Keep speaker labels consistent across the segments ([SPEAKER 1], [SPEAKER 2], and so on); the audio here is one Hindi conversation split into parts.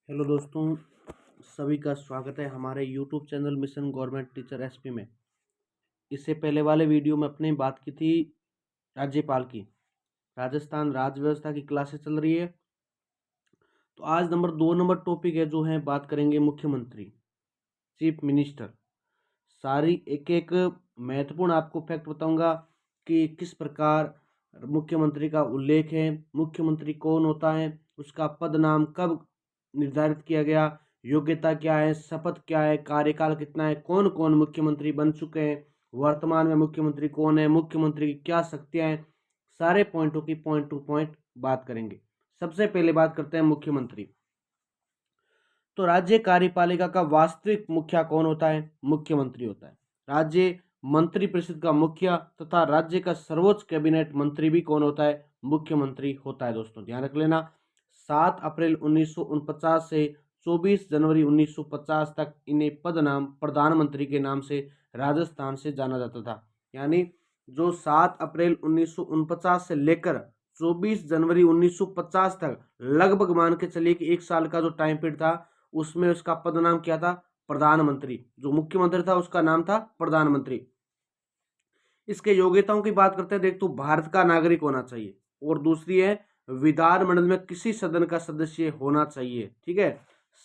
[SPEAKER 1] हेलो दोस्तों, सभी का स्वागत है हमारे YouTube channel mission government teacher SP में। इससे पहले वाले वीडियो में अपने बात की थी राज्यपाल की। राजस्थान राज्य व्यवस्था की क्लासेस चल रही है। तो आज नंबर 2 टॉपिक है जो है बात करेंगे मुख्यमंत्री, चीफ मिनिस्टर। सारी एक एक महत्वपूर्ण आपको फैक्ट बताऊंगा कि किस प्रकार मुख्यमंत्री का उल्लेख है, मुख्यमंत्री कौन होता है, उसका पद नाम कब निर्धारित किया गया, योग्यता क्या है, शपथ क्या है, कार्यकाल कितना है, कौन कौन मुख्यमंत्री बन चुके हैं, वर्तमान में मुख्यमंत्री कौन है, मुख्यमंत्री की क्या शक्तियां हैं, सारे पॉइंटों की पॉइंट टू पॉइंट बात करेंगे। सबसे पहले बात करते हैं मुख्यमंत्री। तो राज्य कार्यपालिका का वास्तविक मुखिया कौन होता है? मुख्यमंत्री होता है। राज्य मंत्री परिषद का मुखिया तथा राज्य का सर्वोच्च कैबिनेट मंत्री भी कौन होता है? मुख्यमंत्री होता है। दोस्तों ध्यान रख लेना, 7 अप्रैल 1949 से 24 जनवरी 1950 तक इन्हें पद नाम प्रधानमंत्री के नाम से राजस्थान से जाना जाता था। यानी जो 7 अप्रैल 1949 से लेकर 24 जनवरी 1950 तक लगभग मान के चलिए कि 1 साल का जो टाइम पीरियड था, उसमें उसका पद नाम क्या था? प्रधानमंत्री। जो मुख्यमंत्री था उसका नाम था प्रधानमंत्री। इसके योग्यताओं की बात करते हैं, देख तो भारत का नागरिक होना चाहिए, और दूसरी है विधानमंडल में किसी सदन का सदस्य होना चाहिए। ठीक है।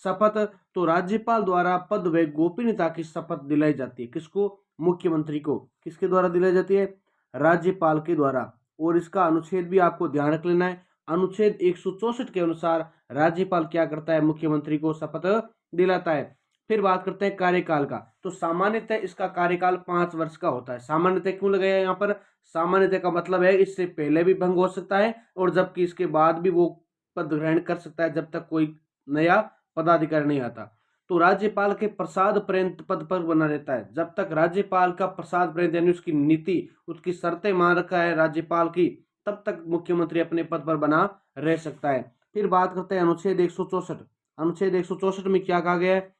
[SPEAKER 1] शपथ, तो राज्यपाल द्वारा पद व गोपनीयता की शपथ दिलाई जाती है। किसको? मुख्यमंत्री को। किसके द्वारा दिलाई जाती है? राज्यपाल के द्वारा। और इसका अनुच्छेद भी आपको ध्यान रख लेना है। अनुच्छेद 164 के अनुसार राज्यपाल क्या करता है? मुख्यमंत्री को शपथ दिलाता है। फिर बात करते हैं कार्यकाल का। तो सामान्यतः इसका कार्यकाल 5 वर्ष का होता है। सामान्यतः क्यों लगाया यहाँ पर? सामान्यतः का मतलब है इससे पहले भी भंग हो सकता है, और जबकि इसके बाद भी वो पद ग्रहण कर सकता है जब तक कोई नया पदाधिकारी नहीं आता। तो राज्यपाल के प्रसाद पर्यंत पद पर बना रहता है। जब तक राज्यपाल का प्रसाद पर्यंत यानी उसकी नीति, उसकी शर्तें मान रखा है राज्यपाल की, तब तक मुख्यमंत्री अपने पद पर बना रह सकता है। फिर बात करते हैं अनुच्छेद 164। अनुच्छेद 164 में क्या कहा गया है?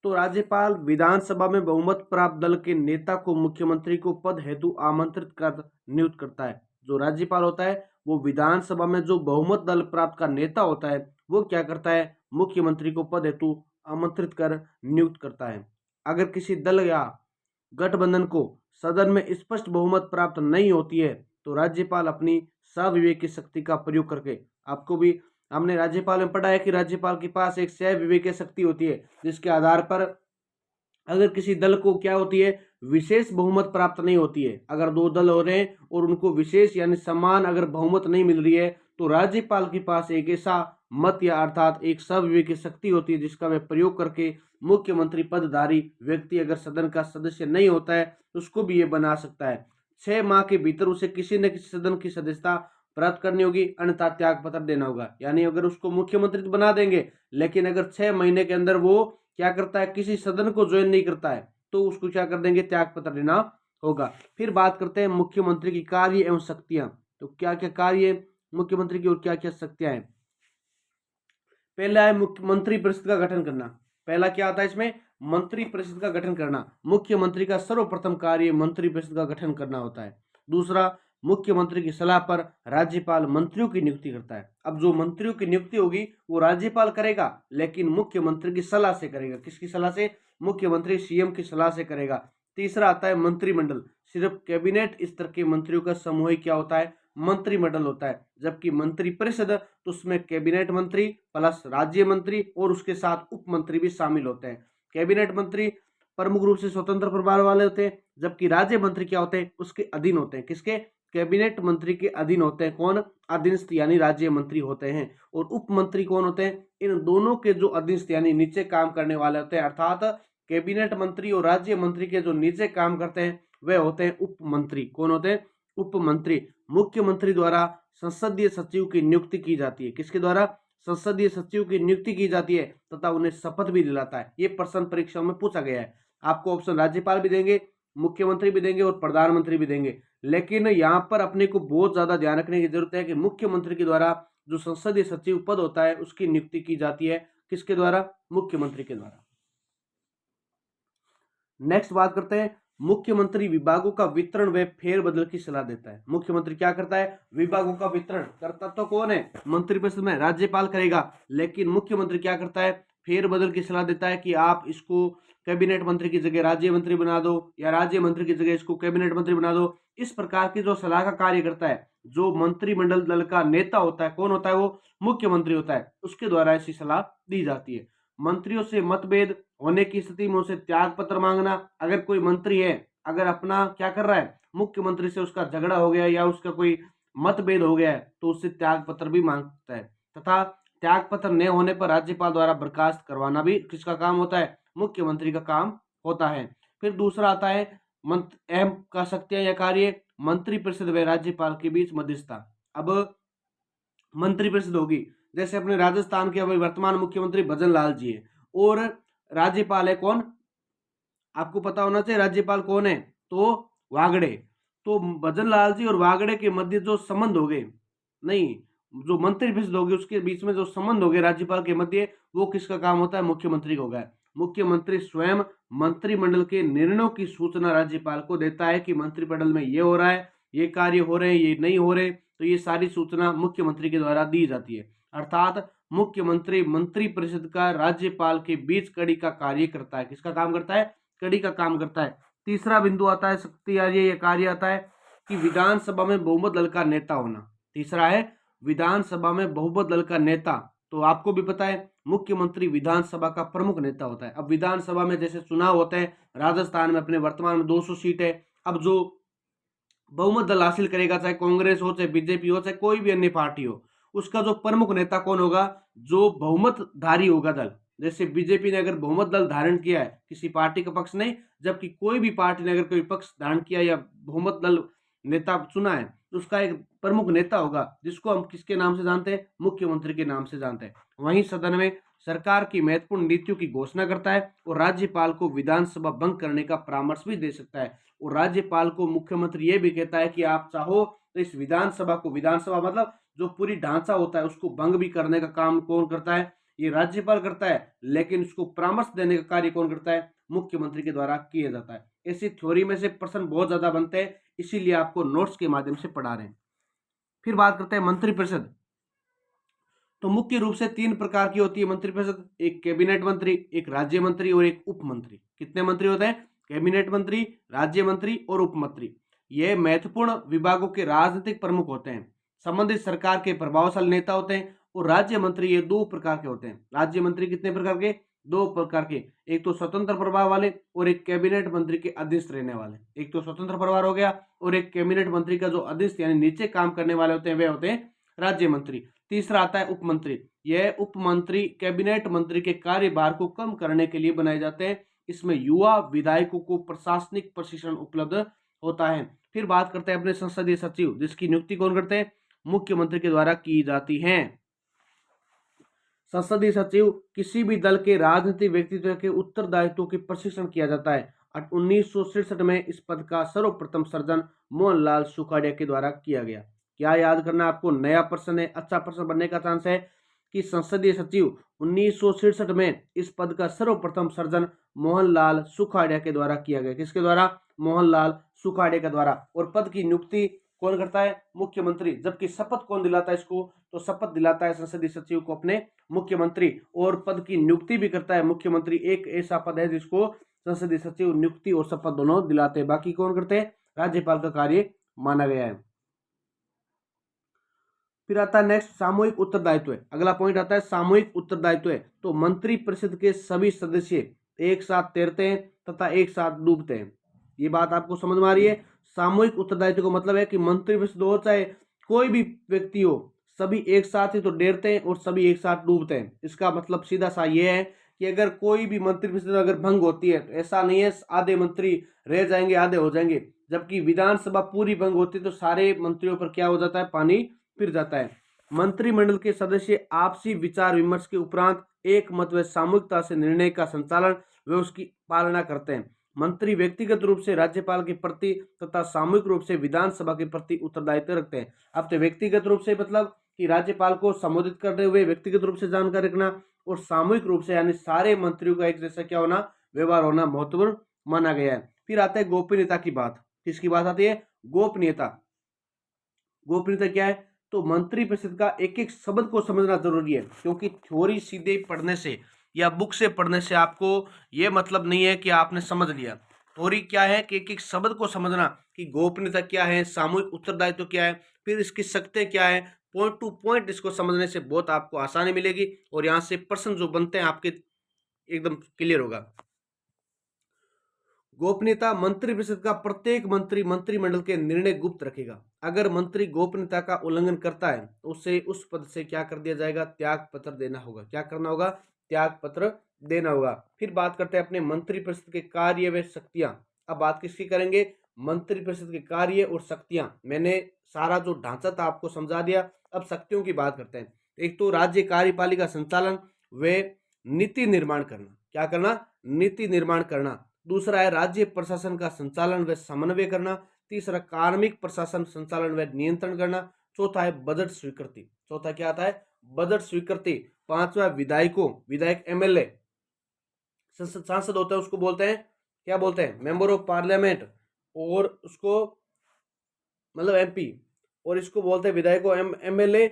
[SPEAKER 1] तो राज्यपाल विधानसभा में बहुमत प्राप्त दल के नेता को मुख्यमंत्री को पद हेतु आमंत्रित कर नियुक्त करता है। जो राज्यपाल होता है वो विधानसभा में जो बहुमत दल प्राप्त का नेता होता है वो क्या करता है? मुख्यमंत्री को पद हेतु आमंत्रित कर नियुक्त करता है। अगर किसी दल या गठबंधन को सदन में स्पष्ट बहुमत प्राप्त नहीं होती है तो राज्यपाल अपनी सविवेक की शक्ति का प्रयोग करके, आपको भी हमने राज्यपाल में पढ़ा है कि राज्यपाल के पास एक सविवेक की शक्ति होती है, जिसके आधार पर अगर किसी दल को क्या होती है? विशेष बहुमत प्राप्त नहीं होती है। अगर दो दल हो रहे हैं और उनको विशेष यानी समान अगर बहुमत नहीं मिल रही है तो राज्यपाल के पास एक ऐसा मत या अर्थात एक सविवेक की शक्ति होती है जिसका वह प्रयोग करके मुख्यमंत्री पदधारी व्यक्ति अगर सदन का सदस्य नहीं होता है तो उसको भी ये बना सकता है। 6 माह के भीतर उसे किसी न किसी सदन की सदस्यता प्राप्त करनी होगी, अन्यथा त्याग पत्र देना होगा। यानी अगर उसको मुख्यमंत्री तो बना देंगे, लेकिन अगर 6 महीने के अंदर वो क्या करता है? किसी सदन को ज्वाइन नहीं करता है तो उसको क्या कर देंगे? त्याग पत्र देना होगा। फिर बात करते हैं मुख्यमंत्री की कार्य एवं शक्तियां। तो क्या क्या कार्य है मुख्यमंत्री की और क्या क्या शक्तियां हैं? पहला है मुख्यमंत्री परिषद का गठन करना। पहला क्या आता है इसमें? मंत्री परिषद का गठन करना। मुख्यमंत्री का सर्वप्रथम कार्य मंत्री परिषद का गठन करना होता है। दूसरा, मुख्यमंत्री की सलाह पर राज्यपाल मंत्रियों की नियुक्ति करता है। अब जो मंत्रियों की नियुक्ति होगी वो राज्यपाल करेगा, लेकिन मुख्यमंत्री की सलाह से करेगा। किसकी सलाह से? मुख्यमंत्री सीएम की सलाह से करेगा। तीसरा आता है मंत्रिमंडल। सिर्फ कैबिनेट स्तर के मंत्रियों का समूह ही क्या होता है? मंत्रिमंडल होता है। जबकि मंत्री परिषद तो उसमें कैबिनेट मंत्री प्लस राज्य मंत्री और उसके साथ उप मंत्री भी शामिल होते हैं। कैबिनेट मंत्री प्रमुख रूप से स्वतंत्र प्रभार वाले होते हैं, जबकि राज्य मंत्री क्या होते हैं? उसके अधीन होते हैं। किसके? कैबिनेट मंत्री के अधीन होते हैं। कौन? अधीनस्थ यानी राज्य मंत्री होते हैं। और उप मंत्री कौन होते हैं? इन दोनों के जो अधीनस्थ यानी नीचे काम करने वाले होते हैं, अर्थात कैबिनेट मंत्री और राज्य मंत्री के जो नीचे काम करते हैं वे होते हैं उप मंत्री। कौन होते हैं? उप मंत्री। मुख्यमंत्री द्वारा संसदीय सचिव की नियुक्ति की जाती है। किसके द्वारा? संसदीय सचिव की नियुक्ति की जाती है तथा उन्हें शपथ भी दिलाता है। ये प्रश्न परीक्षाओं में पूछा गया है। आपको ऑप्शन राज्यपाल भी देंगे, मुख्यमंत्री भी देंगे और प्रधानमंत्री भी देंगे, लेकिन यहाँ पर अपने को बहुत ज्यादा ध्यान रखने की जरूरत है कि मुख्यमंत्री के द्वारा जो संसदीय सचिव पद होता है उसकी नियुक्ति की जाती है। किसके द्वारा? मुख्यमंत्री के द्वारा। नेक्स्ट बात करते हैं मुख्यमंत्री विभागों का वितरण व फेरबदल की सलाह देता है। मुख्यमंत्री क्या करता है? विभागों का वितरण करता तो कौन है? मंत्रिपरिषद में राज्यपाल करेगा, लेकिन मुख्यमंत्री क्या करता है? फेरबदल की सलाह देता है कि आप इसको कैबिनेट मंत्री की जगह राज्य मंत्री बना दो, या राज्य मंत्री की जगह इसको कैबिनेट मंत्री बना दो। इस प्रकार की जो सलाह का कार्य करता है, जो मंत्रिमंडल दल का नेता होता है, कौन होता है? वो मुख्यमंत्री होता है। उसके द्वारा ऐसी सलाह दी जाती है। मंत्रियों से मतभेद होने की स्थिति में उनसे त्याग पत्र मांगना। अगर कोई मंत्री है, अगर अपना क्या कर रहा है, मुख्यमंत्री से उसका झगड़ा हो गया या उसका कोई मतभेद हो गया है, तो उससे त्याग पत्र भी मांग सकता है। तथा त्याग पत्र न होने पर राज्यपाल द्वारा बर्खास्त करवाना भी किसका काम होता है? मुख्यमंत्री का काम होता है। फिर दूसरा आता है अहम कह सकते हैं यह कार्य, मंत्रिपरिषद व राज्यपाल के बीच मध्यस्थता। अब मंत्रिपरिषद होगी, जैसे अपने राजस्थान के अभी वर्तमान मुख्यमंत्री भजन लाल जी है, और राज्यपाल है कौन? आपको पता होना चाहिए राज्यपाल कौन है, तो वागड़े। तो भजन लाल जी और वागड़े के मध्य जो संबंध हो गए, नहीं, जो मंत्रिपरिषद होगी उसके बीच में जो संबंध हो गए राज्यपाल के मध्य, वो किसका काम होता है? मुख्यमंत्री का होगा। मुख्यमंत्री स्वयं मंत्रिमंडल के निर्णयों की सूचना राज्यपाल को देता है कि मंत्रिमंडल में ये हो रहा है, ये कार्य हो रहे हैं, ये नहीं हो रहे, तो ये सारी सूचना मुख्यमंत्री के द्वारा दी जाती है। अर्थात मुख्यमंत्री मंत्रिपरिषद का राज्यपाल के बीच कड़ी का कार्य करता है। किसका काम करता है? कड़ी का काम करता है। तीसरा बिंदु आता है शक्ति ये कार्य आता है कि विधानसभा में बहुमत दल का नेता होना। तीसरा है विधानसभा में बहुमत दल का नेता। तो आपको भी पता है मुख्यमंत्री विधानसभा का प्रमुख नेता होता है। अब विधानसभा में जैसे चुनाव होते हैं, राजस्थान में अपने वर्तमान में 200 सीट है। अब जो बहुमत दल हासिल करेगा, चाहे कांग्रेस हो, चाहे बीजेपी हो, चाहे कोई भी अन्य पार्टी हो, उसका जो प्रमुख नेता कौन होगा? जो बहुमतधारी होगा दल। जैसे बीजेपी ने अगर बहुमत दल धारण किया है, किसी पार्टी का पक्ष नहीं, जबकि कोई भी पार्टी ने अगर कोई पक्ष धारण किया या बहुमत दल नेता चुना है, तो उसका एक प्रमुख नेता होगा, जिसको हम किसके नाम से जानते हैं? मुख्यमंत्री के नाम से जानते हैं। वहीं सदन में सरकार की महत्वपूर्ण नीतियों की घोषणा करता है और राज्यपाल को विधानसभा भंग करने का परामर्श भी दे सकता है। और राज्यपाल को मुख्यमंत्री ये भी कहता है कि आप चाहो तो इस विधानसभा को, विधानसभा मतलब जो पूरी ढांचा होता है, उसको भंग भी करने का काम कौन करता है? ये राज्यपाल करता है। लेकिन उसको परामर्श देने का कार्य कौन करता है? मुख्यमंत्री के द्वारा किया जाता है। ऐसी थ्योरी में से प्रश्न बहुत ज्यादा बनते हैं, इसीलिए आपको नोट्स के माध्यम से पढ़ा रहे हैं। फिर बात करते हैं मंत्रिपरिषद। तो मुख्य रूप से 3 प्रकार की होती है मंत्रिपरिषद, एक कैबिनेट मंत्री, एक राज्य मंत्री और एक उप मंत्री। कितने मंत्री होते हैं? कैबिनेट मंत्री, राज्य मंत्री और उप मंत्री। ये महत्वपूर्ण विभागों के राजनीतिक प्रमुख होते हैं, संबंधित सरकार के प्रभावशाली नेता होते हैं। और राज्य मंत्री ये 2 प्रकार के होते हैं। राज्य मंत्री कितने प्रकार के? 2 प्रकार के, एक तो स्वतंत्र प्रभार वाले और एक कैबिनेट मंत्री के अधीन रहने वाले। एक तो स्वतंत्र प्रभार हो गया और एक कैबिनेट मंत्री का जो अधीन यानी नीचे काम करने वाले होते हैं, वे होते हैं राज्य मंत्री। तीसरा आता है उपमंत्री। यह उपमंत्री कैबिनेट मंत्री के कार्यभार को कम करने के लिए बनाए जाते हैं। इसमें युवा विधायकों को प्रशासनिक प्रशिक्षण उपलब्ध होता है। फिर बात करते हैं अपने संसदीय सचिव, जिसकी नियुक्ति कौन करते हैं? मुख्यमंत्री के द्वारा की जाती है। संसदीय सचिव किसी भी दल के राजनीतिक व्यक्तित्व के उत्तरदायित्व के प्रशिक्षण किया जाता है। 1967 में इस पद का सर्वप्रथम सृजन मोहनलाल सुखाड़िया के द्वारा किया गया। क्या याद करना आपको? नया प्रश्न है, अच्छा प्रश्न बनने का चांस है कि संसदीय सचिव 1967 में इस पद का सर्वप्रथम सृजन मोहनलाल सुखाड़िया के द्वारा किया गया। किसके द्वारा? मोहनलाल सुखाड़िया के द्वारा। और पद की नियुक्ति कौन करता है? मुख्यमंत्री। जबकि शपथ कौन दिलाता है इसको? तो शपथ दिलाता है संसदीय सचिव को अपने मुख्यमंत्री, और पद की नियुक्ति भी करता है मुख्यमंत्री। एक ऐसा पद है जिसको संसदीय सचिव नियुक्ति और शपथ दोनों दिलाते हैं। बाकी कौन करते हैं? राज्यपाल का कार्य माना गया है। फिर आता है नेक्स्ट सामूहिक उत्तरदायित्व है। अगला पॉइंट आता है सामूहिक उत्तरदायित्व है। तो मंत्रिपरिषद के सभी सदस्य एक साथ तैरते हैं तथा एक साथ डूबते हैं। ये बात आपको समझ में आ रही है? सामूहिक उत्तरदायित्व का मतलब है कि मंत्रिपरिषद हो चाहे कोई भी व्यक्ति हो, सभी एक साथ ही तो तैरते हैं और सभी एक साथ डूबते हैं। इसका मतलब सीधा सा ये है कि अगर कोई भी मंत्रिपरिषद अगर भंग होती है तो ऐसा नहीं है आधे मंत्री रह जाएंगे, आधे हो जाएंगे। जबकि विधानसभा पूरी भंग होती है तो सारे मंत्रियों पर क्या हो जाता है? पानी फिर जाता है। मंत्रिमंडल के सदस्य आपसी विचार विमर्श के उपरांत एक मत व सामूहिकता से निर्णय का संचालन व उसकी पालना करते हैं। मंत्री व्यक्तिगत रूप से राज्यपाल के प्रति तथा सामूहिक रूप से विधानसभा के प्रति उत्तरदायित्व रखते हैं। अब तो व्यक्तिगत रूप से मतलब कि राज्यपाल को संबोधित करते हुए व्यक्तिगत रूप से जानकारी रखना, और सामूहिक रूप से यानी सारे मंत्रियों का एक जैसा क्या होना? व्यवहार होना महत्वपूर्ण माना गया है। फिर आता है गोपनीयता की बात। किसकी बात आती है? गोपनीयता। गोपनीयता क्या है? तो मंत्रिपरिषद का एक एक शब्द को समझना जरूरी है, क्योंकि थ्योरी सीधे पढ़ने से या बुक से पढ़ने से आपको ये मतलब नहीं है कि आपने समझ लिया। थ्योरी क्या है कि एक एक शब्द को समझना कि गोपनीयता क्या है, सामूहिक उत्तरदायित्व क्या है, फिर इसकी शक्तियां क्या है, पॉइंट टू पॉइंट इसको समझने से बहुत आपको आसानी मिलेगी और यहाँ से प्रश्न जो बनते हैं आपके एकदम क्लियर होगा। गोपनीयता, मंत्रिपरिषद का प्रत्येक मंत्री मंत्रिमंडल के निर्णय गुप्त रखेगा। अगर मंत्री गोपनीयता का उल्लंघन करता है तो उसे उस पद से क्या कर दिया जाएगा? त्याग पत्र देना होगा। क्या करना होगा? त्याग पत्र देना होगा। फिर बात करते हैं अपने मंत्रिपरिषद के कार्य व शक्तियां। अब बात किसकी करेंगे? मंत्रिपरिषद के कार्य और शक्तियां। मैंने सारा जो ढांचा था आपको समझा दिया, अब शक्तियों की बात करते हैं। एक तो राज्य कार्यपालिका संचालन व नीति निर्माण करना। क्या करना? नीति निर्माण करना। दूसरा है राज्य प्रशासन का संचालन व समन्वय करना। तीसरा कार्मिक प्रशासन संचालन व नियंत्रण करना। चौथा है बजट स्वीकृति। चौथा क्या आता है? बजट स्वीकृति। पांचवा विधायक एमएलए सांसद होता है, उसको बोलते हैं, क्या बोलते हैं? मेंबर ऑफ पार्लियामेंट, और उसको मतलब एमपी, और इसको बोलते हैं विधायकों एमएलए।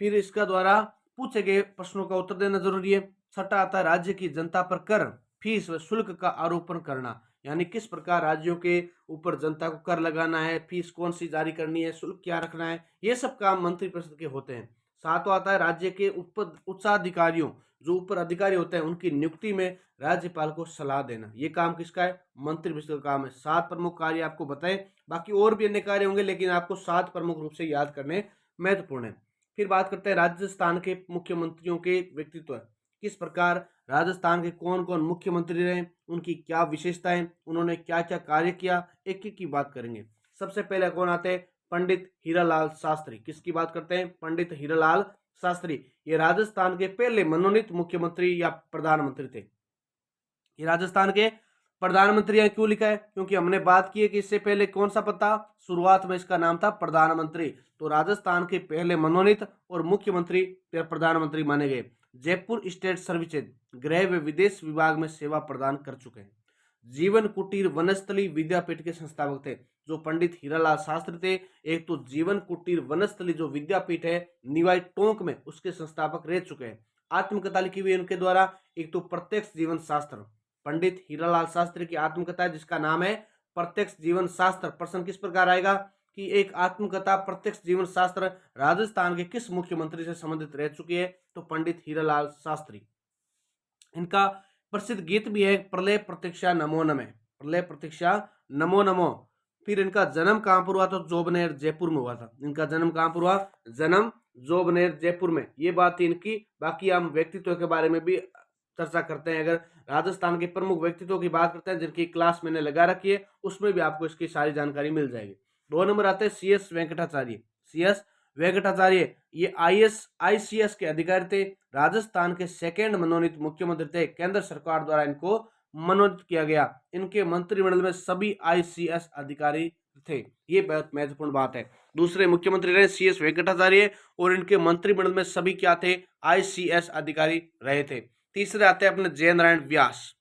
[SPEAKER 1] फिर इसका द्वारा पूछे गए प्रश्नों का उत्तर देना जरूरी है। छठा आता है राज्य की जनता पर कर, फीस व शुल्क का आरोपण करना, यानी किस प्रकार राज्यों के ऊपर जनता को कर लगाना है, फीस कौन सी जारी करनी है, शुल्क क्या रखना है, ये सब काम मंत्रिपरिषद के होते हैं। सातवां आता है राज्य के ऊपर उच्चाधिकारियों, जो ऊपर अधिकारी होते हैं, उनकी नियुक्ति में राज्यपाल को सलाह देना। ये काम किसका है? मंत्रिपरिषद का काम है। 7 प्रमुख कार्य आपको बताएं, बाकी और भी अन्य कार्य होंगे, लेकिन आपको 7 प्रमुख रूप से याद करने महत्वपूर्ण है। फिर बात करते हैं राजस्थान के मुख्यमंत्रियों के व्यक्तित्व। किस प्रकार राजस्थान के कौन कौन मुख्यमंत्री रहे, उनकी क्या विशेषताएं, उन्होंने क्या क्या कार्य किया, एक एक की बात करेंगे। सबसे पहले कौन आते हैं? पंडित हीरालाल शास्त्री। किसकी बात करते हैं? पंडित हीरालाल शास्त्री। ये राजस्थान के पहले मनोनीत मुख्यमंत्री या प्रधानमंत्री थे। ये राजस्थान के प्रधानमंत्री क्यों लिखा है? क्योंकि हमने बात की है कि इससे पहले कौन सा पद था? शुरुआत में इसका नाम था प्रधानमंत्री। तो राजस्थान के पहले मनोनीत और मुख्यमंत्री प्रधानमंत्री माने गए। जयपुर स्टेट सर्विसेज, गृह व विदेश विभाग में सेवा प्रदान कर चुके हैं। जीवन कुटीर वनस्थली विद्यापीठ के संस्थापक थे जो पंडित हीरालाल शास्त्री थे। एक तो जीवन कुटीर वनस्थली जो विद्यापीठ है निवाई टोंक में, उसके संस्थापक रह चुके हैं। आत्मकथा लिखी हुई उनके द्वारा। एक तो प्रत्यक्ष जीवन शास्त्र, पंडित हीरालाल शास्त्री की आत्मकथा है जिसका नाम है प्रत्यक्ष जीवन शास्त्र। प्रश्न किस प्रकार आएगा कि एक आत्मकथा प्रत्यक्ष जीवन शास्त्र राजस्थान के किस मुख्यमंत्री से संबंधित रह चुकी है? तो पंडित हीरालाल शास्त्री। इनका प्रसिद्ध गीत भी है प्रलय प्रतीक्षा नमो नमः, प्रलय प्रतीक्षा नमो नमो। फिर इनका जन्म कहां पर हुआ? तो जोबनेर जयपुर में हुआ था। इनका जन्म कहां पर हुआ? जन्म जोबनेर जयपुर में। ये बात थी इनकी। बाकी हम व्यक्तित्व के बारे में भी चर्चा करते हैं। अगर राजस्थान के प्रमुख व्यक्तित्वों की बात करते हैं जिनकी क्लास मैंने लगा रखी है, उसमें भी आपको इसकी सारी जानकारी मिल जाएगी। 2 नंबर आते हैं C S Venkatacharya. C S Venkatacharya ये ICS के अधिकारी थे। राजस्थान के सेकेंड मनोनीत मुख्यमंत्री थे। केंद्र सरकार द्वारा इनको मनोनीत किया गया। इनके मंत्रिमंडल में सभी ICS अधिकारी थे। ये बहुत महत्वपूर्ण बात है। दूसरे मुख्यमंत्री रहे CS वेंकटाचार्य और इनके मंत्रिमंडल में सभी क्या थे? ICS अधिकारी रहे थे। तीसरे आते हैं अपने जयनारायण व्यास।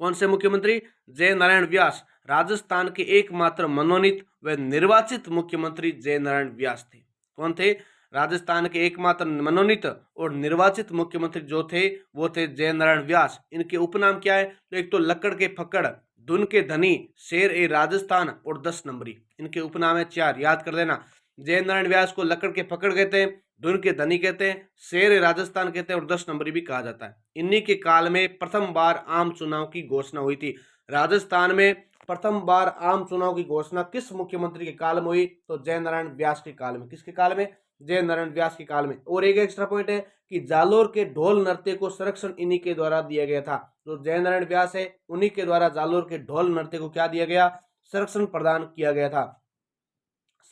[SPEAKER 1] कौन से मुख्यमंत्री? जयनारायण व्यास। राजस्थान के एकमात्र मनोनीत व निर्वाचित मुख्यमंत्री जयनारायण व्यास थे। कौन थे? राजस्थान के एकमात्र मनोनीत और निर्वाचित मुख्यमंत्री जो थे वो थे जयनारायण व्यास। इनके उपनाम क्या है? तो एक तो लक्कड़ के फक्कड़, धुन के धनी, शेर ए राजस्थान और 10 नंबरी। इनके उपनाम है 4, याद कर लेना। जयनारायण व्यास को लक्कड़ के फक्कड़ कहते हैं, धुन के धनी कहते हैं, शेर ए राजस्थान कहते हैं और 10 नंबरी भी कहा जाता है। इन्हीं के काल में प्रथम बार आम चुनाव की घोषणा हुई थी। राजस्थान में प्रथम बार आम चुनाव की घोषणा किस मुख्यमंत्री के काल में हुई? तो जयनारायण व्यास के काल में। किसके काल में? जयनारायण व्यास के काल में। और एक एक्स्ट्रा पॉइंट है कि जालोर के ढोल नृत्य को संरक्षण इन्हीं के द्वारा दिया गया था। जो जयनारायण व्यास है उन्हीं के द्वारा जालोर के ढोल नृत्य को क्या दिया गया? संरक्षण प्रदान किया गया था।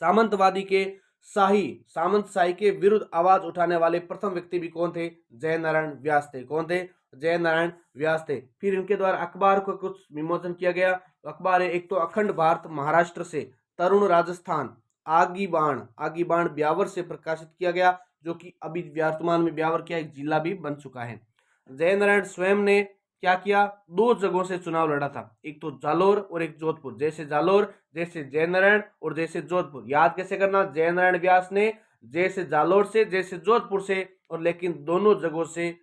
[SPEAKER 1] सामंतवादी के शाही के विरुद्ध आवाज उठाने वाले प्रथम व्यक्ति भी कौन थे? जयनारायण व्यास थे। कौन थे? जयनारायण व्यास थे। फिर इनके द्वारा अखबार को कुछ विमोचन किया गया। अखबार है एक तो अखंड भारत महाराष्ट्र से, तरुण राजस्थान, आगी बाण ब्यावर से प्रकाशित किया गया, जो कि अभी वर्तमान में ब्यावर क्या एक जिला भी बन चुका है। जयनारायण स्वयं ने क्या किया, दो जगहों से चुनाव लड़ा था, एक तो जालोर और एक जोधपुर। जैसे जालोर, जैसे जयनारायण और जैसे जोधपुर। याद कैसे करना, जयनारायण व्यास ने जैसे जालोर से, जैसे जोधपुर से, और लेकिन दोनों जगहों से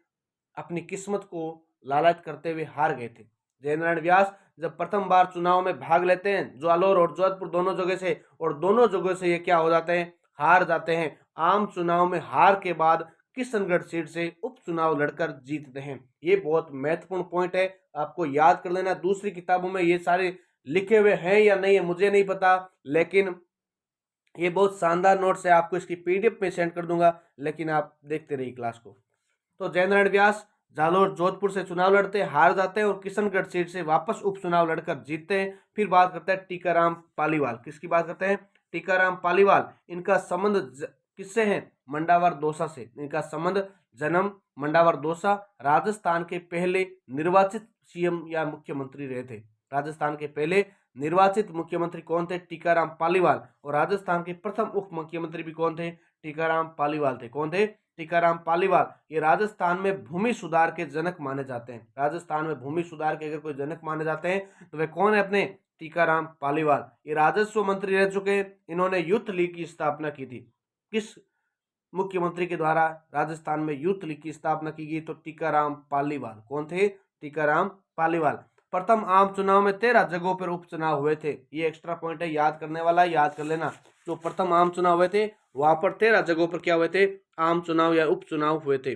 [SPEAKER 1] अपनी किस्मत को लालच करते हुए हार गए थे। जयनारायण व्यास जब प्रथम बार चुनाव में भाग लेते हैं जालोर और जोधपुर दोनों जगह से, और दोनों जगह से ये क्या हो जाते हैं, हार जाते हैं। आम चुनाव में हार के बाद किशनगढ़ सीट से उपचुनाव लड़कर जीतते हैं। ये बहुत महत्वपूर्ण पॉइंट है, आपको याद कर लेना। दूसरी किताबों में ये सारे लिखे हुए हैं या नहीं है मुझे नहीं पता, लेकिन ये बहुत शानदार नोट्स है, आपको इसकी पीडीएफ में सेंड कर दूंगा, लेकिन आप देखते रहिए क्लास को। तो जयनारायण व्यास जालोर जोधपुर से चुनाव लड़ते हैं, हार जाते हैं, और किशनगढ़ सीट से वापस उपचुनाव लड़कर जीतते हैं। फिर बात करते हैं टीकाराम पालीवाल। किसकी बात करते हैं, टीकाराम पालीवाल। इनका संबंध किससे है, मंडावर दौसा से। इनका संबंध जन्म मंडावर दौसा, राजस्थान के पहले निर्वाचित सीएम या मुख्यमंत्री रहे थे। राजस्थान के पहले निर्वाचित मुख्यमंत्री कौन थे, टीकाराम पालीवाल। और राजस्थान के प्रथम उप मुख्यमंत्री भी कौन थे, टीकाराम पालीवाल थे। कौन थे, टीकाराम पालीवाल। ये राजस्थान में भूमि सुधार के जनक माने जाते हैं। राजस्थान में भूमि सुधार के अगर कोई जनक माने जाते हैं तो वे कौन है, अपने टीकाराम पालीवाल। ये राजस्व मंत्री रह चुके हैं। इन्होंने यूथ लीग की स्थापना की थी। किस मुख्यमंत्री के द्वारा राजस्थान में यूथ लीग की स्थापना की गई, तो टीकाराम पालीवाल। कौन थे, टीकाराम पालीवाल। प्रथम आम चुनाव में 13 जगहों पर उपचुनाव हुए थे। ये एक्स्ट्रा पॉइंट है, याद करने वाला, याद कर लेना। जो प्रथम आम चुनाव हुए थे वहां पर 13 जगहों पर क्या हुए थे, आम चुनाव या उपचुनाव हुए थे।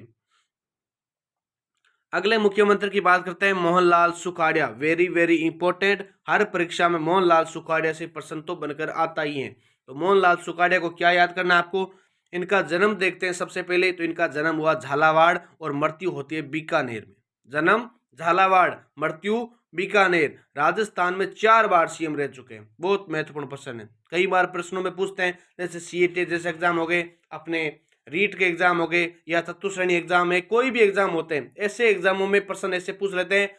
[SPEAKER 1] अगले मुख्यमंत्री की बात करते हैं, Mohanlal Sukhadia. Very very important, हर परीक्षा में मोहनलाल सुखाड़िया से प्रश्न तो बनकर आता ही है। तो मोहनलाल सुखाड़िया को क्या याद करना है आपको, इनका जन्म देखते हैं सबसे पहले। तो इनका जन्म हुआ झालावाड़ और मृत्यु होती है बीकानेर में। जन्म झालावाड़, मृत्यु बीकानेर। राजस्थान में 4 बार सीएम रह चुके हैं। बहुत महत्वपूर्ण प्रश्न है, कई बार प्रश्नों में पूछते हैं, जैसे सीईटी जैसे एग्जाम हो गए, अपने रीट के एग्जाम हो गए, या चतुश्रेणी एग्जाम है, कोई भी एग्जाम होते हैं, ऐसे एग्जामों में प्रश्न ऐसे पूछ लेते हैं,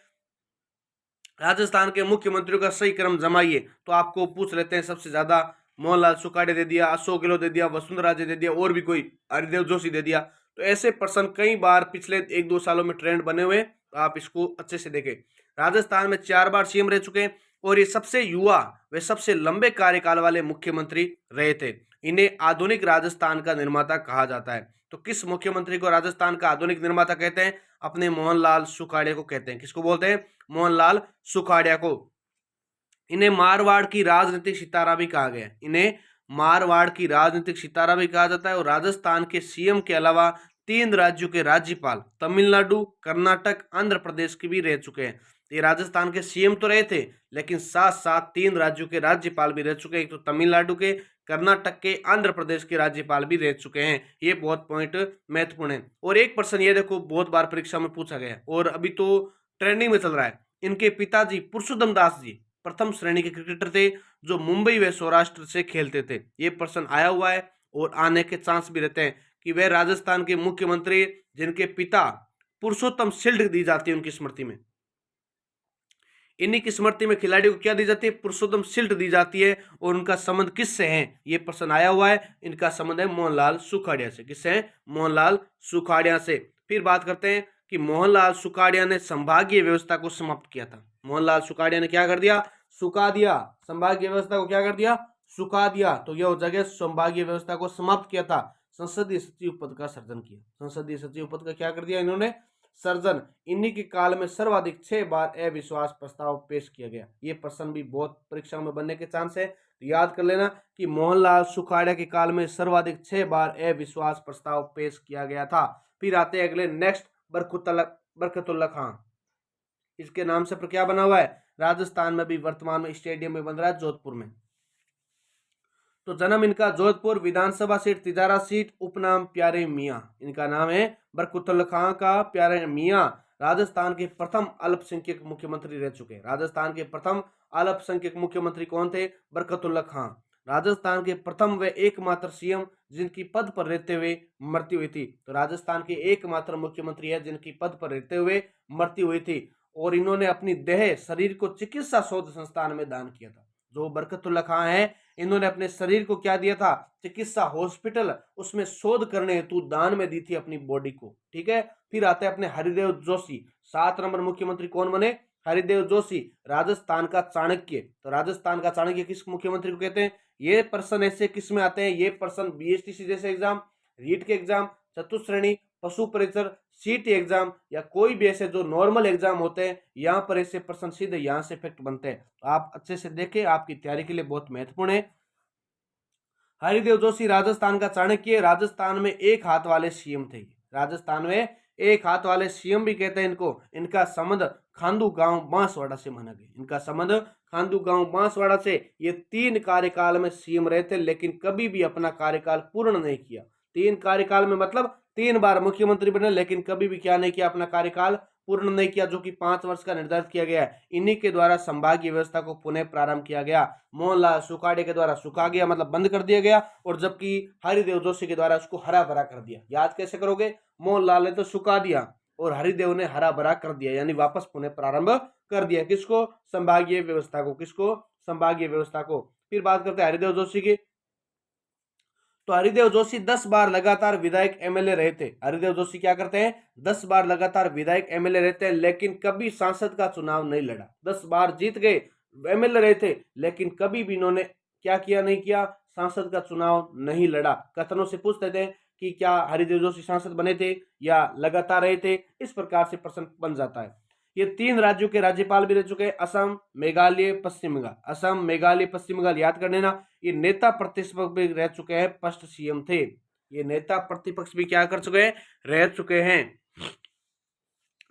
[SPEAKER 1] राजस्थान के मुख्यमंत्रियों का सही क्रम जमाइए, तो आपको पूछ लेते हैं सबसे ज्यादा मोहनलाल सुखाड़े दे दिया, अशोक गहलोत दे दिया, वसुंधरा राजे दे दिया, और भी कोई हरिदेव जोशी दे दिया। तो ऐसे प्रश्न कई बार पिछले 1-2 सालों में ट्रेंड बने हुए, तो आप इसको अच्छे से देखें। राजस्थान में 4 बार सीएम रह चुके हैं, और ये सबसे युवा वे सबसे लंबे कार्यकाल वाले मुख्यमंत्री रहे थे। इन्हें आधुनिक राजस्थान का निर्माता कहा जाता है। तो किस मुख्यमंत्री को राजस्थान का आधुनिक निर्माता कहते हैं, अपने मोहनलाल सुखाड़िया को कहते हैं। किसको बोलते हैं, मोहनलाल सुखाड़िया को। इन्हें मारवाड़ की राजनीतिक सितारा भी कहा गया है। इन्हें मारवाड़ की राजनीतिक सितारा भी कहा जाता है। और राजस्थान के सीएम के अलावा 3 राज्यों के राज्यपाल तमिलनाडु, कर्नाटक, आंध्र प्रदेश के भी रह चुके हैं। ये राजस्थान के सीएम तो रहे थे, लेकिन साथ साथ 3 राज्यों के राज्यपाल भी रह चुके हैं। एक तो तमिलनाडु के, कर्नाटक के, आंध्र प्रदेश के राज्यपाल भी रह चुके हैं। ये बहुत पॉइंट महत्वपूर्ण है। और एक प्रश्न ये देखो, बहुत बार परीक्षा में पूछा गया और अभी तो ट्रेंडिंग में चल रहा है। इनके पिताजी पुरुषोत्तम दास जी प्रथम श्रेणी के क्रिकेटर थे, जो मुंबई व सौराष्ट्र से खेलते थे। ये प्रश्न आया हुआ है और आने के चांस भी रहते हैं कि वह राजस्थान के मुख्यमंत्री जिनके पिता पुरुषोत्तम शील्ड दी जाती है उनकी स्मृति में, इन्हीं की स्मृति में खिलाड़ी को क्या दी जाती है, पुरुषोत्तम शील्ड दी जाती है। और उनका संबंध किससे है, ये प्रश्न आया हुआ है। इनका संबंध है मोहनलाल सुखाड़िया से। किससे है, मोहनलाल सुखाड़िया से। फिर बात करते हैं कि मोहनलाल सुखाड़िया ने संभागीय व्यवस्था को समाप्त किया था। मोहनलाल सुखाड़िया ने क्या कर दिया, सुखा दिया। संभागीय व्यवस्था को क्या कर दिया, सुखा दिया। तो यह जगह संभागीय व्यवस्था को समाप्त किया था। संसदीय सचिव पद का सर्जन किया। संसदीय सचिव पद का क्या कर दिया इन्होंने, सर्जन। इन्हीं के काल में सर्वाधिक 6 बार अविश्वास प्रस्ताव पेश किया गया। ये प्रश्न भी बहुत परीक्षा में बनने के चांस है, तो याद कर लेना कि मोहनलाल सुखाड़िया के काल में सर्वाधिक 6 बार अविश्वास प्रस्ताव पेश किया गया था। फिर आते हैं अगले, नेक्स्ट, बरकतुल्ला खान। इसके नाम से क्या बना हुआ है, राजस्थान में भी वर्तमान में स्टेडियम में बन रहा है जोधपुर में। तो जन्म इनका जोधपुर, विधानसभा सीट तिजारा सीट, उपनाम प्यारे मियाँ। इनका नाम है बरकतुल्ला खान का प्यारे मियाँ। राजस्थान के प्रथम अल्पसंख्यक मुख्यमंत्री रह चुके हैं। राजस्थान के प्रथम अल्पसंख्यक मुख्यमंत्री कौन थे, बरकतुल्ला खान। राजस्थान के प्रथम व एकमात्र सीएम जिनकी पद पर रहते हुए मृत्यु हुई थी। तो राजस्थान के एकमात्र मुख्यमंत्री है जिनकी पद पर रहते हुए मृत्यु हुई थी, और इन्होंने अपनी देह शरीर को चिकित्सा शोध संस्थान में दान किया था। जो बरकतुल्ला खान है, इन्होंने अपने शरीर को क्या दिया था, चिकित्सा हॉस्पिटल, उसमें शोध करने हेतु दान में दी थी अपनी बॉडी को। ठीक है, फिर आते हैं अपने हरिदेव जोशी। 7 नंबर मुख्यमंत्री कौन बने, हरिदेव जोशी, राजस्थान का चाणक्य। तो राजस्थान का चाणक्य किस मुख्यमंत्री को कहते हैं, ये पर्सन ऐसे किस में आते हैं, ये पर्सन बीएसटीसी जैसे एग्जाम, रीट के एग्जाम, चतुश्रेणी, पशु परिचर, सीटी एग्जाम या कोई भी ऐसे जो नॉर्मल एग्जाम होते हैं, यहाँ पर ऐसे प्रश्न सीधे यहाँ से फैक्ट बनते हैं। तो आप अच्छे से देखें, आपकी तैयारी के लिए बहुत महत्वपूर्ण है। हरिदेव जोशी राजस्थान का चाणक्य, राजस्थान में एक हाथ वाले सीएम थे। राजस्थान में एक हाथ वाले सीएम भी कहते हैं इनको। इनका संबंध खांडू गांव बांसवाड़ा से माना गया। इनका संबंध खांडू गांव बांसवाड़ा से। ये 3 कार्यकाल में सीएम रहे थे, लेकिन कभी भी अपना कार्यकाल पूर्ण नहीं किया। 3 कार्यकाल में मतलब 3 बार मुख्यमंत्री बने, लेकिन कभी भी क्या नहीं किया, अपना कार्यकाल पूर्ण नहीं किया, जो कि 5 वर्ष का निर्धारित किया गया है। इन्हीं के द्वारा संभागीय व्यवस्था को पुनः प्रारंभ किया गया। मोहनलाल सुखाड़े के द्वारा सुखा गया, मतलब बंद कर दिया गया, और जबकि हरिदेव जोशी के द्वारा उसको हरा भरा कर दिया। याद कैसे करोगे, मोहनलाल ने तो सुखा दिया और हरिदेव ने हरा भरा कर दिया, यानी वापस पुनः प्रारंभ कर दिया। किसको, संभागीय व्यवस्था को। किसको, संभागीय व्यवस्था को। फिर बात करते हैं हरिदेव जोशी की। तो हरिदेव जोशी 10 बार लगातार विधायक एमएलए रहे थे। हरिदेव जोशी क्या करते हैं, 10 बार लगातार विधायक एमएलए रहते हैं, लेकिन कभी सांसद का चुनाव नहीं लड़ा। 10 बार जीत गए, एमएलए रहे थे, लेकिन कभी भी इन्होंने क्या किया, नहीं किया, सांसद का चुनाव नहीं लड़ा। कथनों से पूछते थे कि क्या हरिदेव जोशी सांसद बने थे या लगातार रहे थे, इस प्रकार से प्रश्न बन जाता है। ये 3 राज्यों के राज्यपाल भी रह चुके हैं, असम, मेघालय, पश्चिम बंगाल। असम, मेघालय, पश्चिम बंगाल याद कर लेना। ये नेता प्रतिपक्ष भी रह चुके हैं, फर्स्ट सीएम थे। ये नेता प्रतिपक्ष भी क्या कर चुके हैं, रह चुके हैं।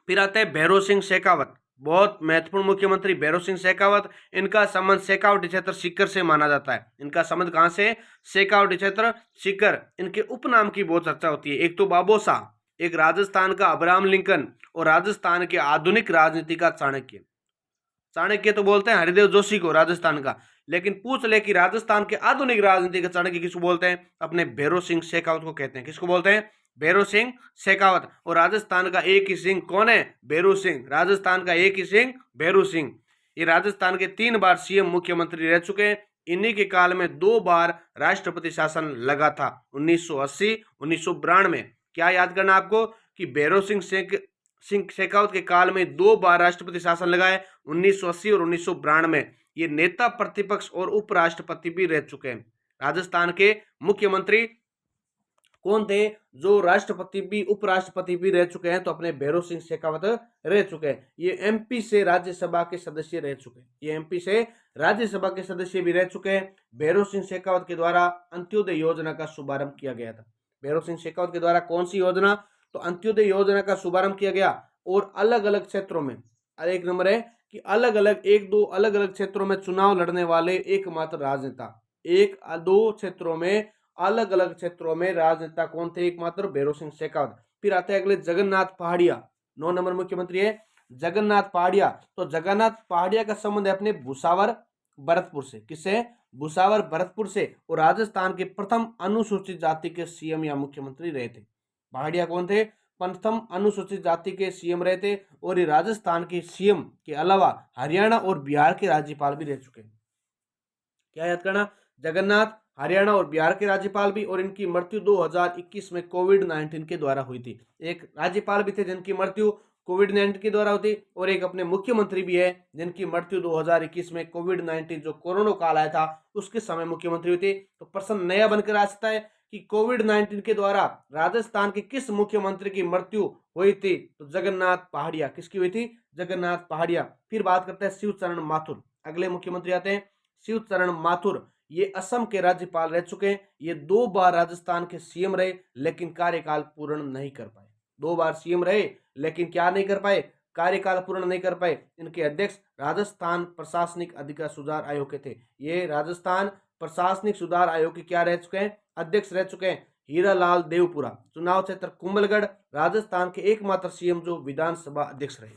[SPEAKER 1] फिर आते हैं भैरों सिंह शेखावत, बहुत महत्वपूर्ण मुख्यमंत्री भैरों सिंह शेखावत। इनका संबंध शेखावटी क्षेत्र सीकर से माना जाता है। इनका संबंध कहां से, शेखावटी क्षेत्र सीकर। इनके उपनाम की बहुत चर्चा होती है। एक तो बाबोसा, एक राजस्थान का अब्राहम लिंकन, और राजस्थान के आधुनिक राजनीति का चाणक्य। चाणक्य तो बोलते हैं हरिदेव जोशी को राजस्थान का, लेकिन पूछ ले कि राजस्थान के आधुनिक राजनीति का चाणक्य किसको बोलते हैं, अपने भैरों सिंह शेखावत को कहते हैं। किसको बोलते हैं, भैरों सिंह शेखावत। और राजस्थान का एक ही सिंह कौन है, भैरू सिंह। राजस्थान का एक ही सिंह भैरू सिंह। ये राजस्थान के 3 बार सीएम मुख्यमंत्री रह चुके हैं। इन्हीं के काल में 2 बार राष्ट्रपति शासन लगा था, 1980, 1992। क्या याद करना आपको कि भैरों सिंह शेखावत के काल में 2 बार राष्ट्रपति शासन लगा है, 1980 और 1992। ये नेता प्रतिपक्ष और उपराष्ट्रपति भी रह चुके हैं। राजस्थान के मुख्यमंत्री कौन थे, जो राष्ट्रपति भी उपराष्ट्रपति भी रह चुके हैं, तो अपने भैरों सिंह शेखावत रह चुके हैं। ये एमपी से राज्यसभा के सदस्य रह चुके हैं। ये एमपी से राज्यसभा के सदस्य भी रह चुके हैं। भैरों सिंह शेखावत के द्वारा अंत्योदय योजना का शुभारंभ किया गया था। भैरों सिंह शेखावत के द्वारा कौन सी योजना, तो अंत्योदय योजना का शुभारंभ किया गया। और अलग अलग क्षेत्रों में, एक नंबर है कि अलग अलग 1-2 अलग अलग क्षेत्रों में चुनाव लड़ने वाले एकमात्र राजनेता, 1-2 क्षेत्रों में, अलग अलग क्षेत्रों में राजनेता कौन थे, एकमात्र भैरों सिंह शेखावत। फिर आते हैं अगले जगन्नाथ पहाड़िया, 9 नंबर मुख्यमंत्री है जगन्नाथ पहाड़िया। तो जगन्नाथ पहाड़िया का संबंध है अपने भुसावर भरतपुर से। किससे, भुसावर भरतपुर से। और राजस्थान के प्रथम अनुसूचित जाति के सीएम या मुख्यमंत्री रहे थे। पहाड़िया कौन थे, प्रथम अनुसूचित जाति के सीएम रहे थे। और ये राजस्थान के सीएम के अलावा हरियाणा और बिहार के राज्यपाल भी रह चुके हैं। क्या याद करना, जगन्नाथ, हरियाणा और बिहार के राज्यपाल भी। और इनकी मृत्यु 2021 में कोविड-19 के द्वारा हुई थी। एक राज्यपाल भी थे जिनकी मृत्यु कोविड-19 के द्वारा होती, और एक अपने मुख्यमंत्री भी है जिनकी मृत्यु 2021 में कोविड-19 जो कोरोना काल आया था उसके समय मुख्यमंत्री हुई थी। तो प्रश्न नया बनकर आ सकता है कि कोविड-19 के द्वारा राजस्थान के किस मुख्यमंत्री की मृत्यु हुई थी, तो जगन्नाथ पहाड़िया। किसकी हुई थी, जगन्नाथ पहाड़िया। फिर बात करते हैं शिवचरण माथुर, अगले मुख्यमंत्री आते हैं शिवचरण माथुर। ये असम के राज्यपाल रह चुके हैं। ये 2 बार राजस्थान के सीएम रहे, लेकिन कार्यकाल पूर्ण नहीं कर पाए। 2 बार सीएम रहे, लेकिन क्या नहीं कर पाए, कार्यकाल पूर्ण नहीं कर पाए। इनके अध्यक्ष राजस्थान प्रशासनिक अधिकार सुधार आयोग के थे। ये राजस्थान प्रशासनिक सुधार आयोग के क्या रह चुके हैं, अध्यक्ष रह चुके हैं। हीरालाल देवपुरा, चुनाव क्षेत्र कुंभलगढ़, राजस्थान के एकमात्र सीएम जो विधानसभा अध्यक्ष रहे।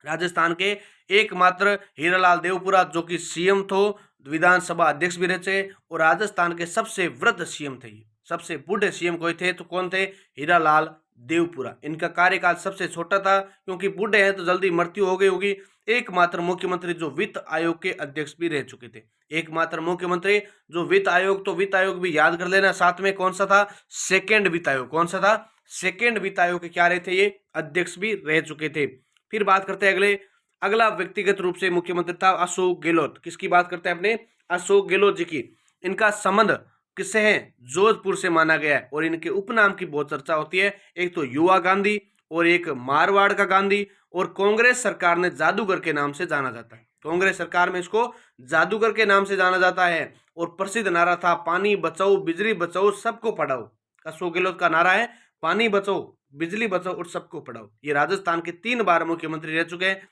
[SPEAKER 1] राजस्थान के एकमात्र हीरालाल देवपुरा जो कि सीएम थो, विधानसभा अध्यक्ष भी रहे। और राजस्थान के सबसे वृद्ध सीएम थे। सबसे बूढ़े सीएम कोई थे तो कौन थे, हीरालाल देवपुरा। इनका कार्यकाल सबसे छोटा था, क्योंकि बूढ़े हैं तो जल्दी मृत्यु हो गई होगी। एकमात्र मुख्यमंत्री जो वित्त आयोग के अध्यक्ष भी रह चुके थे। एकमात्र मुख्यमंत्री जो वित्त आयोग, तो वित्त आयोग भी याद कर लेना। साथ में कौन सा था? सेकेंड वित्त आयोग। कौन सा था? सेकेंड वित्त आयोग के क्या रहे थे? ये अध्यक्ष भी रह चुके थे। फिर बात करते हैं अगला व्यक्तिगत रूप से मुख्यमंत्री था अशोक गहलोत। किसकी बात करते हैं अपने? अशोक गहलोत जी की। इनका संबंध किससे है? जोधपुर से माना गया है। और इनके उपनाम की बहुत चर्चा होती है। एक तो युवा गांधी और एक मारवाड़ का गांधी। और कांग्रेस सरकार ने जादूगर के नाम से जाना जाता है। कांग्रेस सरकार में इसको जादूगर के नाम से जाना जाता है। और प्रसिद्ध नारा था पानी बचाओ, बिजली बचाओ, सबको पढ़ाओ। अशोक गहलोत का नारा है पानी बचाओ, बिजली बचाओ और सबको पढ़ाओ। ये राजस्थान के 3 बार मुख्यमंत्री रह चुके हैं।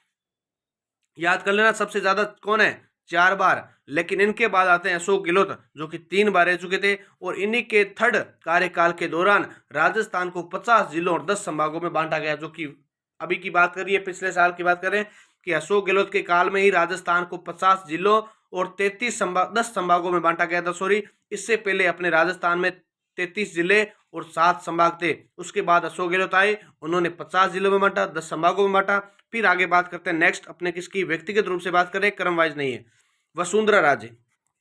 [SPEAKER 1] याद कर लेना, सबसे ज्यादा कौन है? 4 बार। लेकिन इनके बाद आते हैं अशोक गहलोत जो कि 3 बार रह चुके थे। और इन्हीं के थर्ड कार्यकाल के दौरान राजस्थान को 50 जिलों और 10 संभागों में बांटा गया। जो कि अभी की बात करिए, पिछले साल की बात करें कि अशोक गहलोत के काल में ही राजस्थान को 50 जिलों और 10 संभागों में बांटा गया था। सॉरी, इससे पहले अपने राजस्थान में 33 जिले और 7 संभाग थे। उसके बाद अशोक गहलोत आए, उन्होंने 50 जिलों में बांटा, 10 संभागों में बांटा। फिर आगे बात करते हैं नेक्स्ट अपने किसकी, व्यक्तिगत रूप से बात करें, क्रम वाइज नहीं है। वसुंधरा राजे,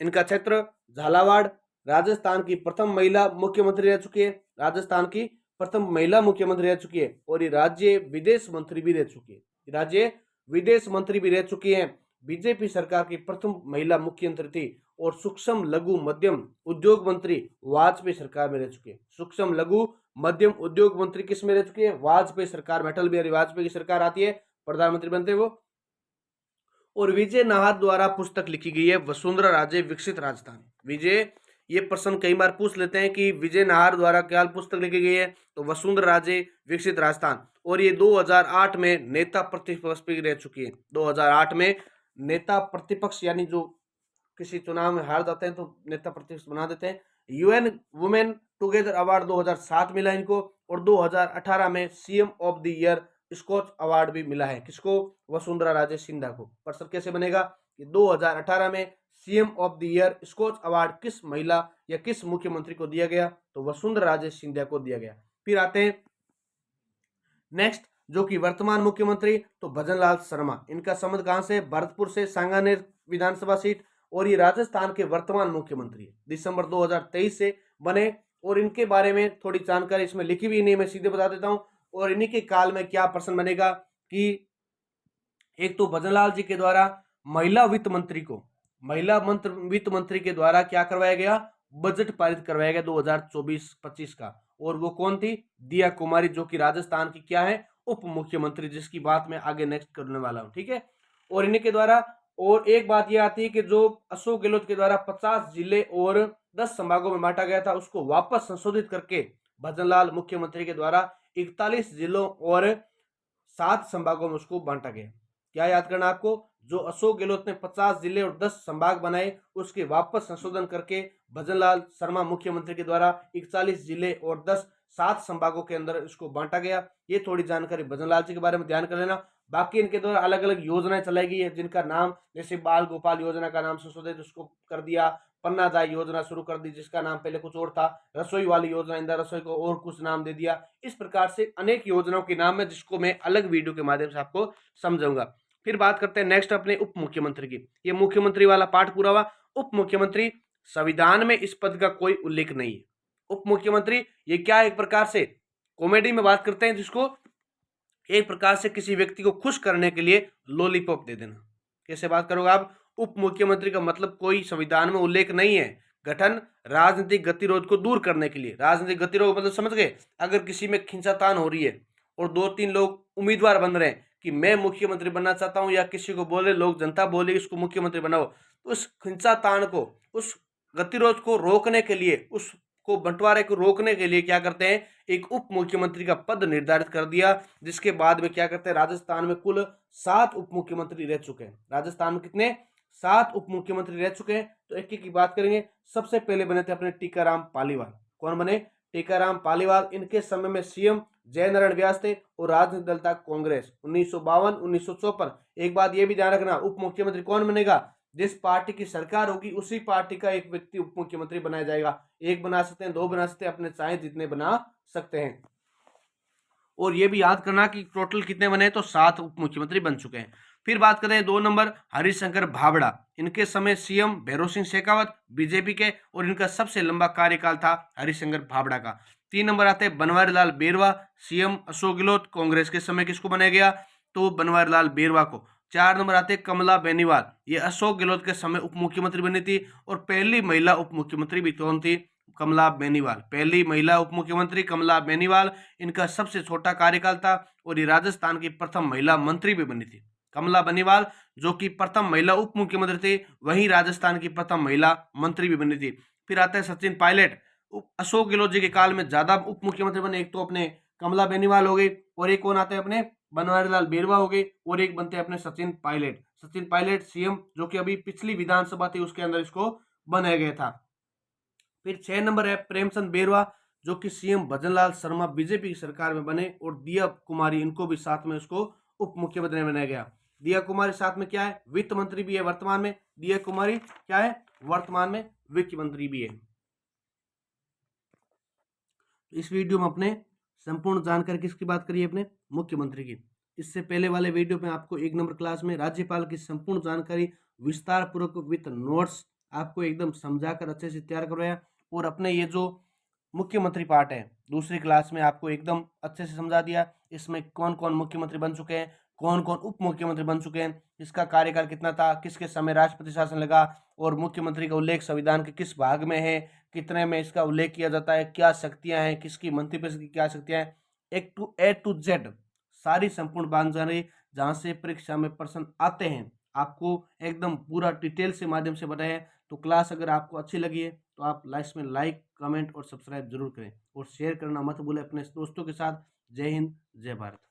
[SPEAKER 1] इनका क्षेत्र झालावाड़। राजस्थान की प्रथम महिला मुख्यमंत्री रह चुकी है। राजस्थान की प्रथम महिला मुख्यमंत्री रह चुकी है। और ये राज्य विदेश मंत्री भी रह चुकी है। राज्य विदेश मंत्री भी रह चुकी है। बीजेपी सरकार की प्रथम महिला मुख्यमंत्री थी। और सूक्ष्म लघु मध्यम उद्योग मंत्री वाजपेयी सरकार में रह चुके हैं। सूक्ष्म लघु मध्यम उद्योग मंत्री किस में रह चुके हैं? वाजपेयी सरकार में। अटल बिहारी वाजपेयी की सरकार आती है, प्रधानमंत्री बनते वो। और विजय नाहर द्वारा पुस्तक लिखी गई है वसुंधरा राजे विकसित राजस्थान। विजय, ये प्रश्न कई बार पूछ लेते हैं कि विजय नाहर द्वारा क्या पुस्तक लिखी गई है, तो वसुंधरा राजे विकसित राजस्थान। और ये 2008 में नेता प्रतिपक्ष भी रह चुकी है। 2008 में नेता प्रतिपक्ष, यानी जो किसी चुनाव में हार जाते हैं तो नेता प्रतिपक्ष बना देते हैं। यूएन वुमेन टुगेदर अवार्ड 2007 मिला इनको। और 2018 में CM of the year Skoch award भी मिला है। किसको? वसुंधरा राजे सिंधिया को। प्रश्न कैसे बनेगा कि 2018 में CM of the year Skoch award किस महिला या किस मुख्यमंत्री को दिया गया? तो वसुंधरा राजे सिंधिया को दिया गया। फिर आते हैं नेक्स्ट, जो कि वर्तमान मुख्यमंत्री, तो भजनलाल शर्मा। इनका संबंध कहां से? भरतपुर से, सांगानेर विधानसभा सीट। और ये राजस्थान के वर्तमान मुख्यमंत्री है। दिसंबर 2023 से बने। और इनके बारे में थोड़ी जानकारी इसमें लिखी हुई नहीं, मैं सीधे बता देता हूं। और इन्हीं के काल में क्या प्रश्न बनेगा कि एक तो भजनलाल जी के द्वारा महिला वित्त मंत्री को, वित्त मंत्री के द्वारा क्या करवाया गया? बजट पारित करवाया गया 2024-25 का। और वो कौन थी? दिया कुमारी, जो कि राजस्थान की क्या है? उप मुख्यमंत्री, जिसकी बात मैं आगे नेक्स्ट करने वाला हूं। ठीक है। और इन्हीं के द्वारा और एक बात यह आती है कि जो अशोक गहलोत के द्वारा 50 जिले और 10 संभागों में बांटा गया था, उसको वापस संशोधित करके भजनलाल मुख्यमंत्री के द्वारा 41 जिलों और 7 संभागों में उसको बांटा गया। क्या याद करना आपको? जो अशोक गहलोत ने 50 जिले और 10 संभाग बनाए, उसके वापस संशोधन करके भजनलाल शर्मा मुख्यमंत्री के द्वारा 41 जिले और 7 संभागों के अंदर इसको बांटा गया। ये थोड़ी जानकारी भजनलाल जी के बारे में ध्यान कर लेना। बाकी इनके द्वारा अलग अलग योजनाएं चलाई गई है, जिनका नाम, जैसे बाल गोपाल योजना का नाम संशोधित उसको कर दिया। पन्नादाय योजना शुरू कर दी, जिसका नाम पहले कुछ और था। रसोई वाली योजना, इंदिरा रसोई को और कुछ नाम दे दिया। इस प्रकार से अनेक योजनाओं के नाम है, जिसको मैं अलग वीडियो के माध्यम से आपको समझाऊंगा। फिर बात करते हैं नेक्स्ट अपने उप मुख्यमंत्री की। ये मुख्यमंत्री वाला पार्ट पूरा हुआ। उप मुख्यमंत्री, संविधान में इस पद का कोई उल्लेख नहीं है। उप मुख्यमंत्री ये क्या, एक प्रकार से कॉमेडी में बात करते हैं, जिसको एक प्रकार से किसी व्यक्ति को खुश करने के लिए लॉलीपॉप दे देना। कैसे बात करोगे आप? उप मुख्यमंत्री का मतलब कोई संविधान में उल्लेख नहीं है। गठन राजनीतिक गतिरोध को दूर करने के लिए। राजनीतिक गतिरोध मतलब समझ गए? अगर किसी में खींचातान हो रही है और 2-3 लोग उम्मीदवार बन रहे हैं कि मैं मुख्यमंत्री बनना चाहता हूं, या किसी को बोले, लोग जनता बोले इसको मुख्यमंत्री बनाओ, तो उस खींचातान को, उस गतिरोध को रोकने के लिए, उसको बंटवारे को रोकने के लिए क्या करते हैं? एक उप मुख्यमंत्री का पद निर्धारित कर दिया। जिसके बाद में क्या करते हैं? राजस्थान में कुल 7 उप मुख्यमंत्री रह चुके हैं। राजस्थान में कितने? 7 उप मुख्यमंत्री रह चुके हैं। तो एक एक की बात करेंगे। सबसे पहले बने थे अपने टीकाराम पालीवाल। कौन बने? टीकाराम पालीवाल। इनके समय में सीएम जयनारायण व्यास थे और राजनीतिक दल था कांग्रेस। 1952-1954। एक बात यह भी ध्यान रखना, उप मुख्यमंत्री कौन बनेगा? जिस पार्टी की सरकार होगी उसी पार्टी का एक व्यक्ति उप मुख्यमंत्री बनाया जाएगा। एक बना सकते हैं, 2 बना सकते हैं, अपने चाहे जितने बना सकते हैं। और ये भी याद करना कि टोटल कितने बने? तो 7 उप मुख्यमंत्री बन चुके हैं। फिर बात करें 2 नंबर हरिशंकर भाबड़ा, इनके समय सीएम भैरों सिंह शेखावत बीजेपी के, और इनका सबसे लंबा कार्यकाल था हरिशंकर भाबड़ा का। 3 नंबर आते हैं बनवारी लाल बेरवा, सीएम अशोक गहलोत कांग्रेस के समय किसको बनाया गया, तो बनवारी लाल बेरवा को। 4 नंबर आते हैं कमला बेनीवाल, ये अशोक गहलोत के समय उप मुख्यमंत्री बनी थी, और पहली महिला उप मुख्यमंत्री भी कौन थी, कमला बेनीवाल, पहली महिला उप मुख्यमंत्री कमला बेनीवाल। इनका सबसे छोटा कार्यकाल था, और ये राजस्थान की प्रथम महिला मंत्री भी बनी थी। कमला बेनीवाल जो कि प्रथम महिला उप मुख्यमंत्री थी, वहीं राजस्थान की प्रथम महिला मंत्री भी बनी थी। फिर आता है सचिन पायलट, अशोक गहलोत जी के काल में ज्यादा उप मुख्यमंत्री बने, एक तो अपने कमला बेनीवाल हो गई, और एक कौन आते हैं अपने बनवारी लाल बेरवा हो गए, और एक बनते हैं अपने सचिन पायलट। सचिन पायलट सीएम जो कि अभी पिछली विधानसभा थी उसके अंदर इसको बनाया गया था। फिर 6 नंबर है प्रेमचंद बेरवा, जो कि सीएम भजनलाल शर्मा बीजेपी की सरकार में बने, और दिया कुमारी इनको भी साथ में उसको उप मुख्यमंत्री बनाया गया। दिया कुमारी साथ में क्या है, वित्त मंत्री भी है वर्तमान में। दिया कुमारी क्या है, वर्तमान में वित्त मंत्री भी है। इस वीडियो में अपने संपूर्ण जानकारी किसकी बात करिए, अपने मुख्यमंत्री की। इससे पहले वाले वीडियो में आपको 1 नंबर क्लास में राज्यपाल की संपूर्ण जानकारी विस्तार पूर्वक विथ नोट्स आपको एकदम समझाकर अच्छे से तैयार करवाया, और अपने ये जो मुख्यमंत्री पार्ट है दूसरी क्लास में आपको एकदम अच्छे से समझा दिया। इसमें कौन कौन मुख्यमंत्री बन चुके हैं, कौन कौन उप मुख्यमंत्री बन चुके हैं, इसका कार्यकाल कितना था, किसके समय राष्ट्रपति शासन लगा, और मुख्यमंत्री का उल्लेख संविधान के किस भाग में है, कितने में इसका उल्लेख किया जाता है, क्या शक्तियां हैं, किसकी मंत्रिपरिषद की क्या शक्तियां हैं, एक टू ए टू जेड सारी संपूर्ण जानकारी, जहां से परीक्षा में प्रश्न आते हैं आपको एकदम पूरा डिटेल से माध्यम से बताया है। तो क्लास अगर आपको अच्छी लगी है तो आप में लाइक कमेंट और सब्सक्राइब जरूर करें, और शेयर करना मत भूलें अपने दोस्तों के साथ। जय हिंद, जय भारत।